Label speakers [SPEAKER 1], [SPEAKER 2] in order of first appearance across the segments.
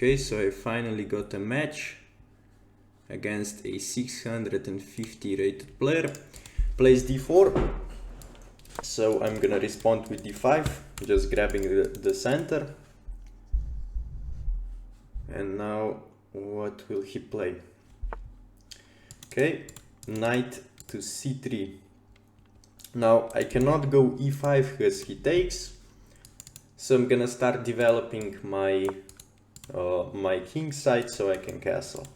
[SPEAKER 1] Okay, so I finally got a match against a 650 rated player. Plays d4, so I'm gonna respond with d5, just grabbing the center. And now what will he play? Okay, knight to c3. Now I cannot go e5 because he takes, so I'm gonna start developing my my king side so I can castle.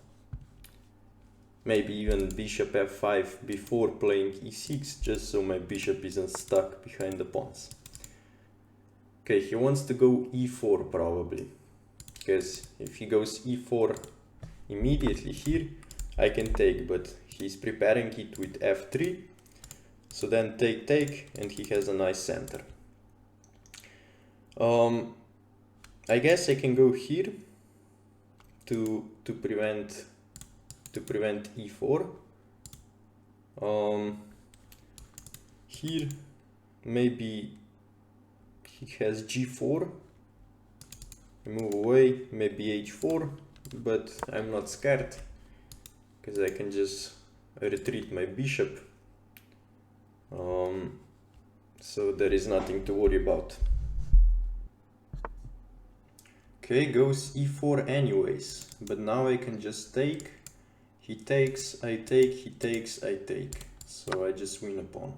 [SPEAKER 1] Maybe even bishop f5 before playing e6, just so my bishop isn't stuck behind the pawns. Okay, he wants to go e4 probably, because if he goes e4 immediately here, I can take, but he's preparing it with f3, so then take, and he has a nice center. I guess I can go here to prevent e4. Here maybe he has g4, move away, maybe h4, but I'm not scared because I can just retreat my bishop, so there is nothing to worry about. Okay, goes e4 anyways, but now I can just take. He takes, I take, he takes, I take. So I just win a pawn.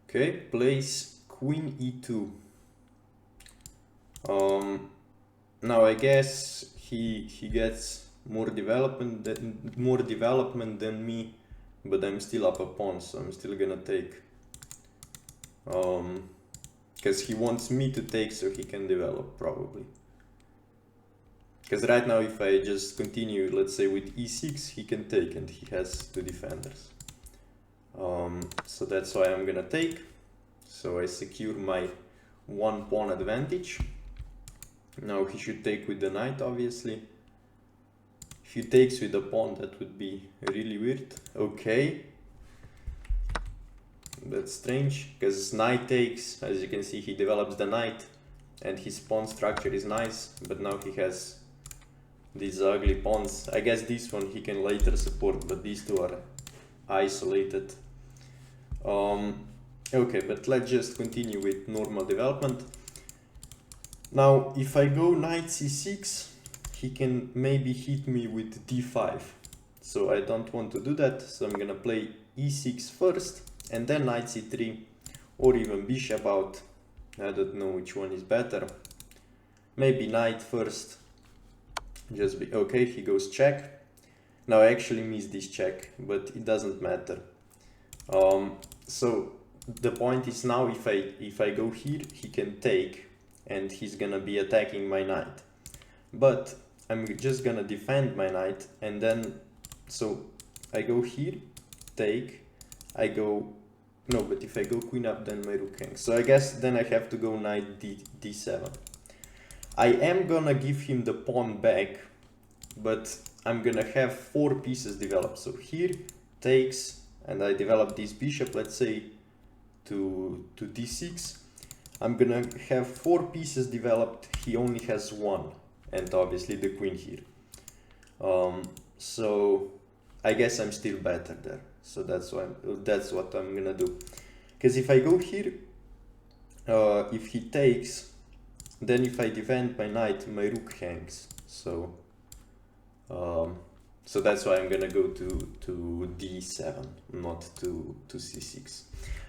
[SPEAKER 1] Okay, plays queen e2. Now I guess he gets more development than me, but I'm still up a pawn, so I'm still gonna take. Because he wants me to take so he can develop probably. Because right now if I just continue, let's say with e6, he can take and he has two defenders. So that's why I'm gonna take. So I secure my one pawn advantage. Now he should take with the knight, obviously. If he takes with the pawn, that would be really weird. Okay. That's strange, because knight takes, as you can see, he develops the knight and his pawn structure is nice, but now he has these ugly pawns. I guess this one he can later support, but these two are isolated. Okay, but let's just continue with normal development. Now, if I go knight c6, he can maybe hit me with d5. So I don't want to do that, so I'm gonna play e6 first, and then knight c3, or even bishop out. I don't know which one is better. Maybe knight first. Just be okay, he goes check. Now I actually missed this check, but it doesn't matter. So the point is now if I go here, he can take, and he's gonna be attacking my knight. But I'm just gonna defend my knight, and then so I go here, take, I go. No, but if I go queen up, then my rook hangs. So I guess then I have to go knight d7. I am gonna give him the pawn back, but I'm gonna have 4 pieces developed. So here takes, and I develop this bishop, let's say, to d6. I'm gonna have 4 pieces developed. He only has 1, and obviously the queen here. So I guess I'm still better there. So that's what I'm gonna do. Because if I go here, if he takes, then if I defend my knight, my rook hangs. So so that's why I'm gonna go to d7, not to c6.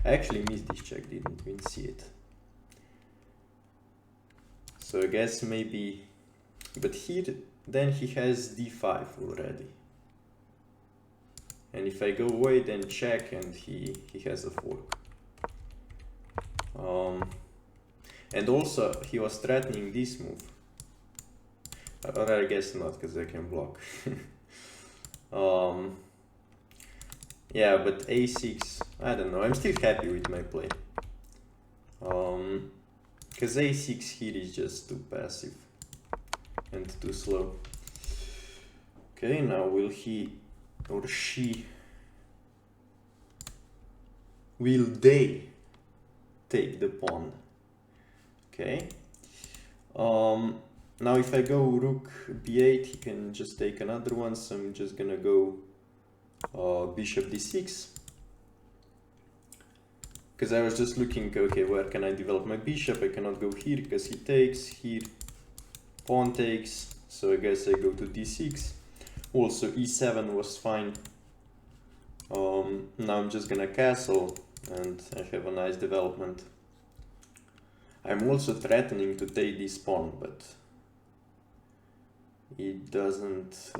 [SPEAKER 1] I actually missed this check, didn't even see it. So I guess maybe, but here then he has d5 already. And if I go away, then check, and he has a fork. And also he was threatening this move. Or I guess not, because I can block. Yeah, but a6, I don't know. I'm still happy with my play. Because a6 here is just too passive and too slow. Okay, now will he or she, will they take the pawn? Okay, Now if I go rook b8, he can just take another one, so I'm just gonna go bishop d6. Because I was just looking, okay, where can I develop my bishop? I cannot go here because he takes, here pawn takes, so I guess I go to d6. Also e7 was fine. Now I'm just gonna castle and I have a nice development. I'm also threatening to take this pawn, but it doesn't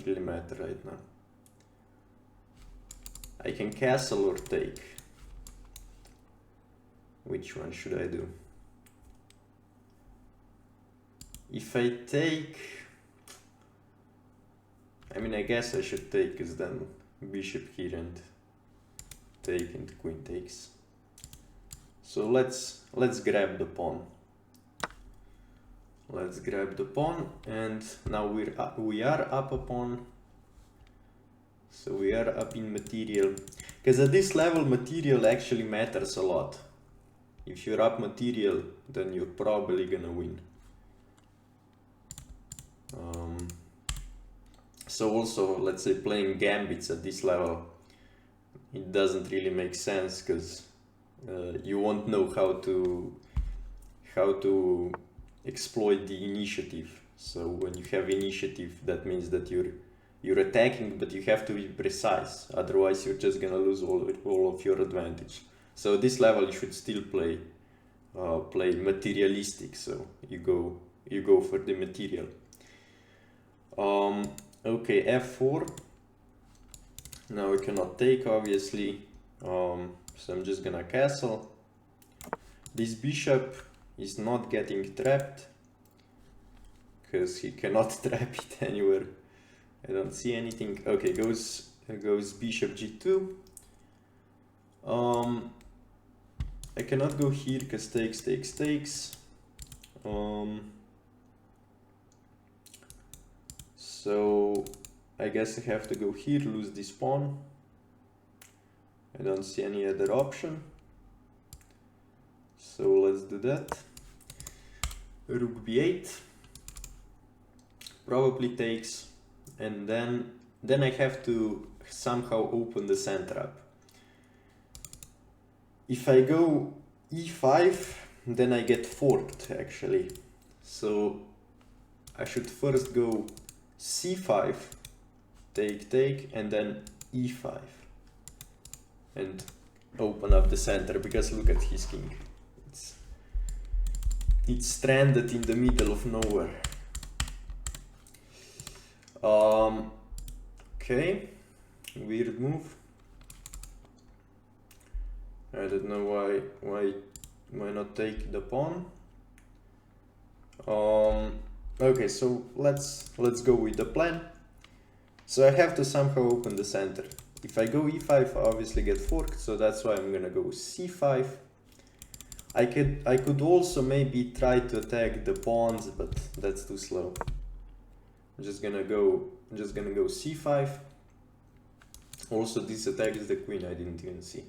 [SPEAKER 1] really matter right now. I can castle or take. Which one should I do? If I take, I mean, I guess I should take, because then bishop here and take and queen takes. So let's grab the pawn. Let's grab the pawn, and now we are up a pawn. So we are up in material, because at this level material actually matters a lot. If you're up material, then you're probably gonna win. So also, let's say playing gambits at this level, it doesn't really make sense, because you won't know how to exploit the initiative. So when you have initiative, that means that you're attacking, but you have to be precise. Otherwise, you're just gonna lose all of your advantage. So this level, you should still play materialistic. So you go for the material. Okay, f4. Now we cannot take, obviously. So I'm just gonna castle. This bishop is not getting trapped because he cannot trap it anywhere. I don't see anything. Okay, goes bishop g2. I cannot go here because takes. So I guess I have to go here, lose this pawn. I don't see any other option. So let's do that. Rook b8 probably takes, and then I have to somehow open the center up. If I go e5, then I get forked actually. So I should first go c5, take, and then e5, and open up the center, because look at his king. It's stranded in the middle of nowhere. Okay, weird move. I don't know why not take the pawn. Okay, so let's go with the plan. So I have to somehow open the center. If I go e5, I obviously get forked, so that's why I'm gonna go c5. I could also maybe try to attack the pawns, but that's too slow. I'm just gonna go c5. Also, this attacks the queen. I didn't even see.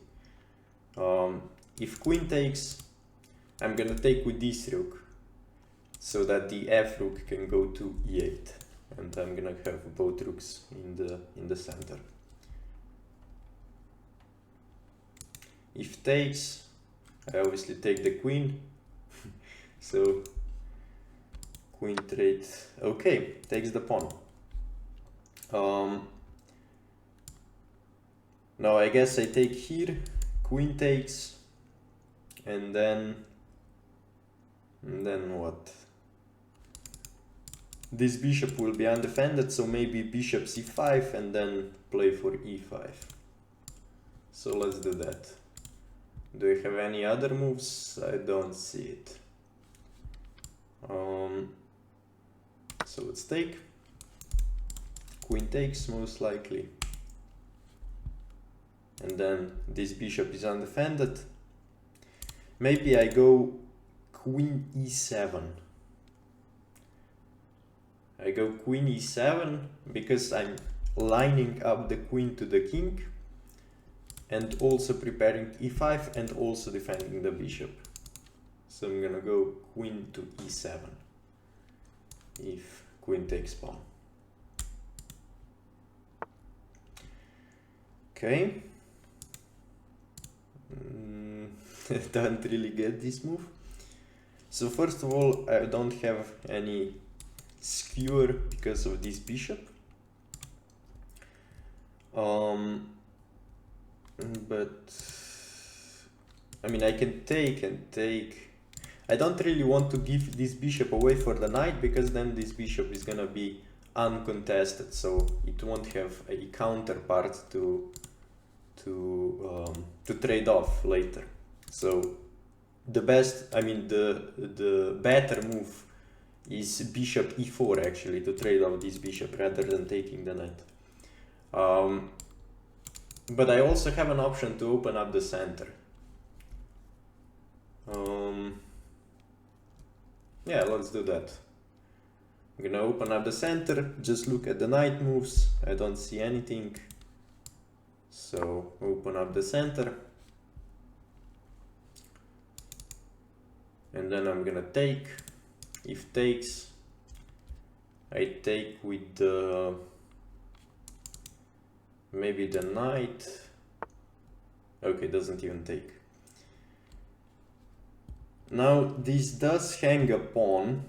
[SPEAKER 1] If queen takes, I'm gonna take with this rook, so that the f rook can go to e8, and I'm gonna have both rooks in the center. If takes, I obviously take the queen. So queen trade. Okay, takes the pawn. Now I guess I take here. Queen takes, and then what? This bishop will be undefended, so maybe bishop c5 and then play for e5. So let's do that. Do I have any other moves? I don't see it. So let's take. Queen takes most likely. And then this bishop is undefended. Maybe I go queen e7. I go queen e7 because I'm lining up the queen to the king, and also preparing e5 and also defending the bishop. So I'm gonna go queen to e7 if queen takes pawn. Okay. Don't really get this move. So first of all, I don't have any skewer because of this bishop. But I mean, I can take and take. I don't really want to give this bishop away for the knight, because then this bishop is gonna be uncontested, so it won't have a counterpart to trade off later. So the best, I mean, the better move is bishop e4 actually, to trade off this bishop rather than taking the knight. But I also have an option to open up the center. Yeah, let's do that. I'm gonna open up the center, just look at the knight moves. I don't see anything. So open up the center. And then I'm gonna take. If takes, I take with the maybe the knight. Okay, doesn't even take. Now this does hang a pawn,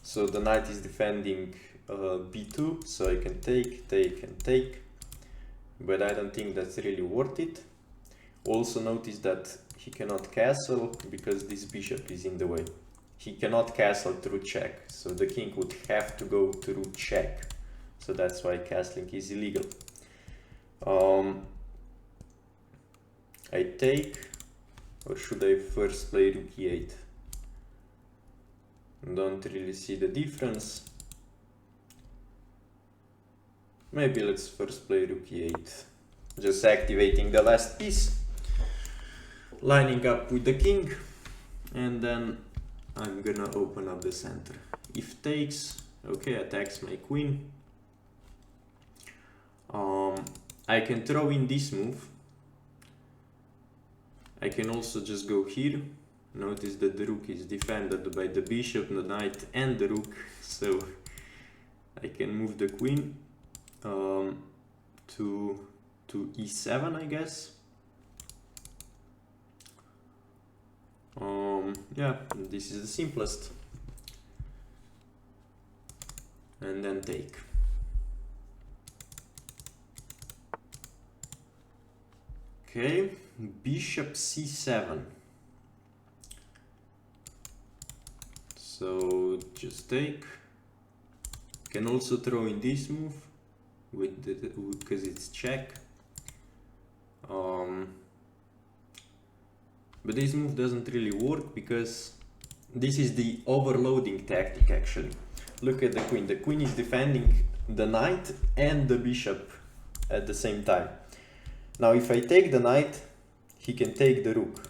[SPEAKER 1] so the knight is defending b2, so I can take, and take, but I don't think that's really worth it. Also notice that he cannot castle because this bishop is in the way. He cannot castle through check, so the king would have to go through check, so that's why castling is illegal. I take, or should I first play rook e8? Don't really see the difference. Maybe let's first play rook e8. Just activating the last piece, lining up with the king, and then I'm gonna open up the center. If takes, okay, attacks my queen. I can throw in this move. I can also just go here. Notice that the rook is defended by the bishop, the knight, and the rook, so I can move the queen to e7, I guess. Yeah, this is the simplest. And then take. Okay, bishop c7. So just take. Can also throw in this move with because it's check. But this move doesn't really work because this is the overloading tactic actually. Look at the queen. The queen is defending the knight and the bishop at the same time. Now if I take the knight, he can take the rook.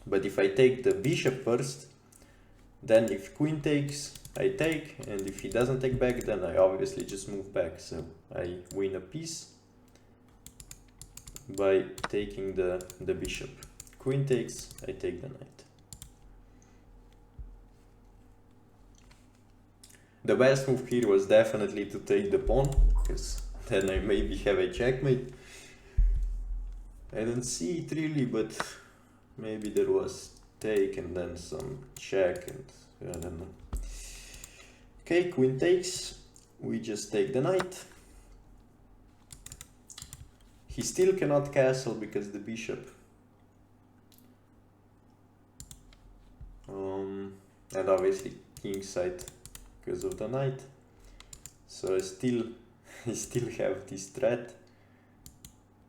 [SPEAKER 1] But if I take the bishop first, then if queen takes, I take, and if he doesn't take back, then I obviously just move back. So I win a piece by taking the bishop. Queen takes, I take the knight. The best move here was definitely to take the pawn, because then I maybe have a checkmate. I don't see it really, but maybe there was take and then some check, and I don't know. Okay, queen takes, we just take the knight. He still cannot castle because the bishop. And obviously kingside because of the knight. So I still have this threat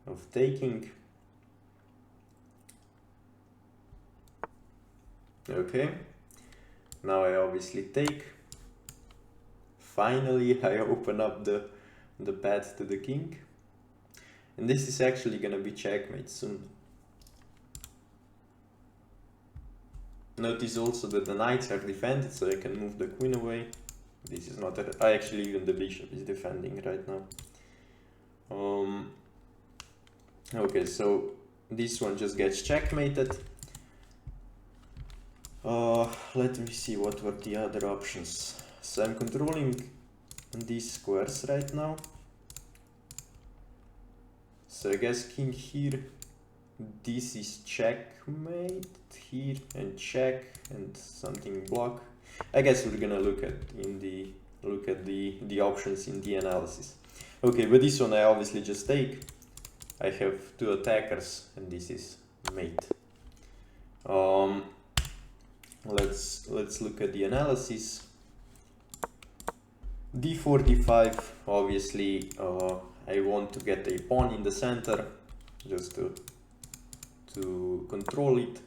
[SPEAKER 1] of taking. Okay, now I obviously take. Finally I open up the path to the king. And this is actually gonna be checkmate soon. Notice also that the knights are defended, so I can move the queen away. This is not actually even the bishop is defending right now. Okay, so this one just gets checkmated. let me see what were the other options. So I'm controlling these squares right now. So I guess king here, this is checkmate here, and check, and something block. I guess we're gonna look at the options in the analysis. Okay, but this one I obviously just take. I have two attackers, and this is mate. Let's look at the analysis. d4, d5. Obviously, I want to get a pawn in the center, just to control it.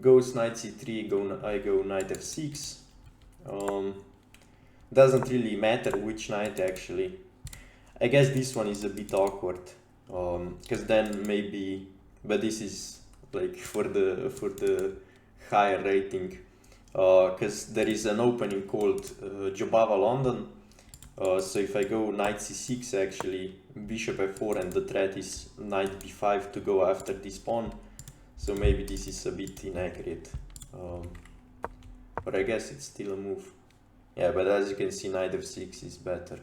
[SPEAKER 1] Goes knight c3. I go knight f6. Doesn't really matter which knight actually. I guess this one is a bit awkward, because then maybe, but this is like for the higher rating, because there is an opening called Jobava London. So if I go knight c6, actually bishop f4, and the threat is knight b5 to go after this pawn. So maybe this is a bit inaccurate, but I guess it's still a move. Yeah, but as you can see, knight f6 is better.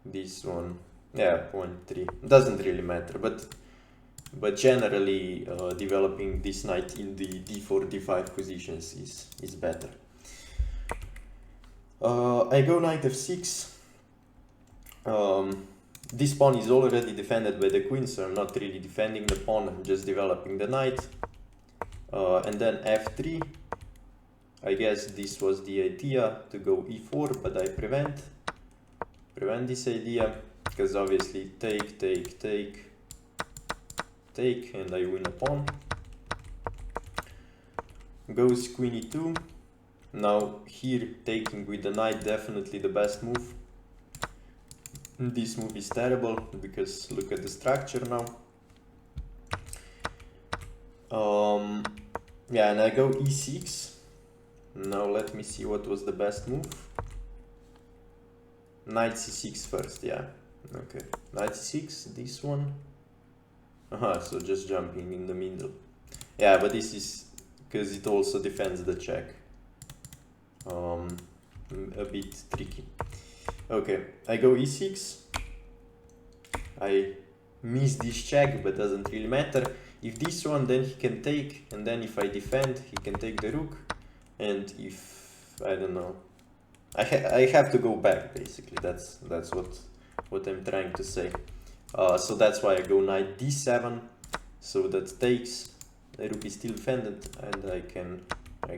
[SPEAKER 1] This one, yeah, 0.3 doesn't really matter, but generally developing this knight in the d4, d5 positions is better. I go knight f6. This pawn is already defended by the queen, so I'm not really defending the pawn, I'm just developing the knight. And then f3. I guess this was the idea, to go e4, but I prevent this idea, because obviously take, and I win a pawn. Goes queen e2. Now here, taking with the knight, definitely the best move. This move is terrible, because look at the structure now. Yeah, and I go e6. Now let me see what was the best move. Knight c6 first, yeah. Okay, knight c6, this one. So just jumping in the middle. Yeah, but this is because it also defends the check. A bit tricky. Okay, I go e6. I miss this check, but doesn't really matter. If this one, then he can take, and then if I defend, he can take the rook. And if, I don't know, I have to go back, basically. That's what I'm trying to say. So that's why I go knight d7. So that takes, the rook is still defended, and I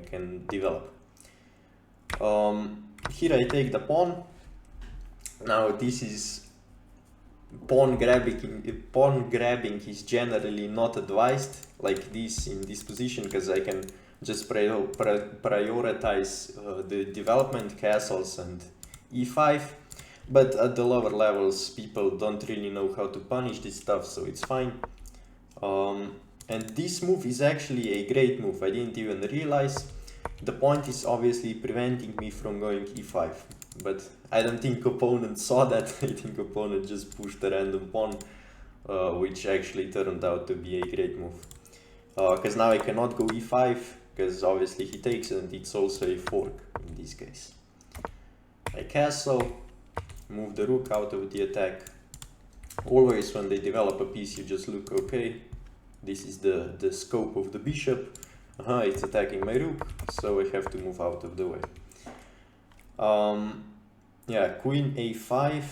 [SPEAKER 1] can develop. Here I take the pawn. Now this is pawn grabbing is generally not advised like this in this position, because I can just prioritize the development, castles and e5, but at the lower levels people don't really know how to punish this stuff, so it's fine. And this move is actually a great move, I didn't even realize. The point is obviously preventing me from going e5, but I don't think opponent saw that. I think opponent just pushed a random pawn, which actually turned out to be a great move. Because now I cannot go e5, because obviously he takes, and it's also a fork in this case. I castle, move the rook out of the attack. Always when they develop a piece, you just look, okay, this is the scope of the bishop. It's attacking my rook, so I have to move out of the way. Yeah, queen a5,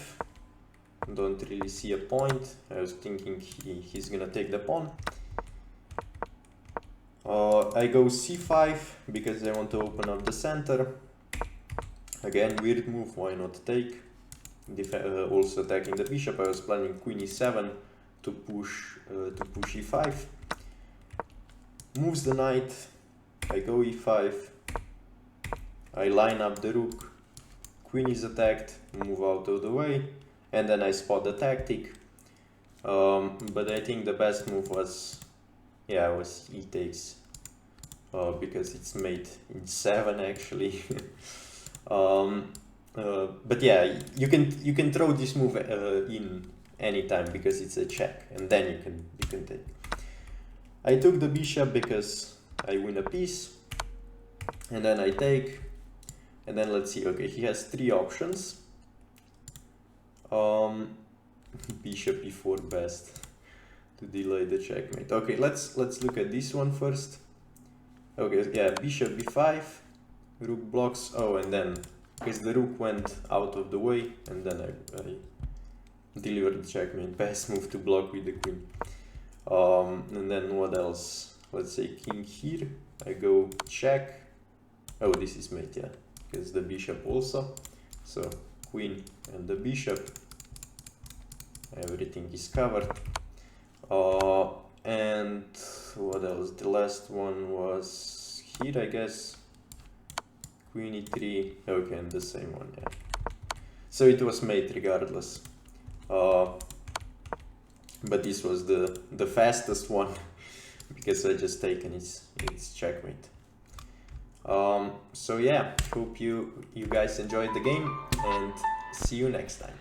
[SPEAKER 1] don't really see a point. I was thinking he's gonna take the pawn. I go c5 because I want to open up the center. Again, weird move, why not take? Also attacking the bishop. I was planning queen e7 to push e5. Moves the knight, I go e5, I line up the rook, queen is attacked, move out of the way, and then I spot the tactic. But I think the best move was e takes, because it's made in 7 actually. But yeah, you can throw this move in anytime because it's a check, and then you can take. I took the bishop because I win a piece. and then I take, and then let's see. Okay, he has 3 options. Bishop e4 best to delay the checkmate. Okay, let's look at this one first. Okay, yeah, bishop b5, rook blocks. Oh, and then because the rook went out of the way, and then I delivered the checkmate. Best move to block with the queen. And then what else? Let's say king here. I go check. Oh, this is mate, yeah, because the bishop also. So queen and the bishop. Everything is covered. And what else? The last one was here, I guess. Queen e3. Okay, and the same one, yeah. So it was mate regardless. But this was the fastest one because I just taken its checkmate. So yeah, hope you guys enjoyed the game, and see you next time.